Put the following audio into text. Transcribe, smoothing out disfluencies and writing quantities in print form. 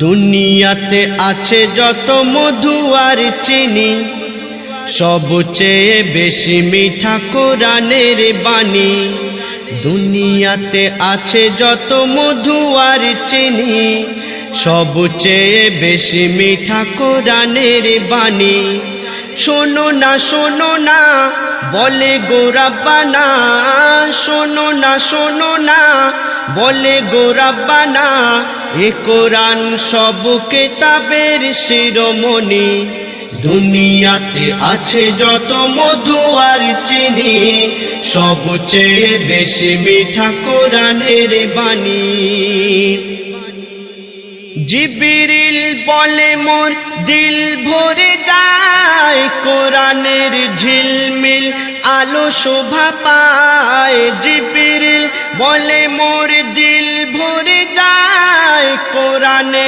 দুনিয়াতে আছে যত মধু আর চিনি, সবচেয়ে বেশি মিঠা কোরআনের বাণী। দুনিয়াতে আছে যত মধু আর চিনি, সবচেয়ে বেশি মিঠা কোরআনের বাণী। শোনো না শোনো না বলে গো রাব্বানা, শোনো না শোনো না বলে গো রাব্বানা, এ কোরআন সব কিতাবের শিরোমণি। দুনিয়াতে আছে যত মধু আর চিনি, সবচেয়ে বেশি মিঠা কোরআনের বাণী। জিবরিল বলে মোর দিল ভরে যায়, কোরআনের ঝিলমিল আলো শোভা পায়। জিবরিল বলে মোর দিল ভরে যায়, কোরআনের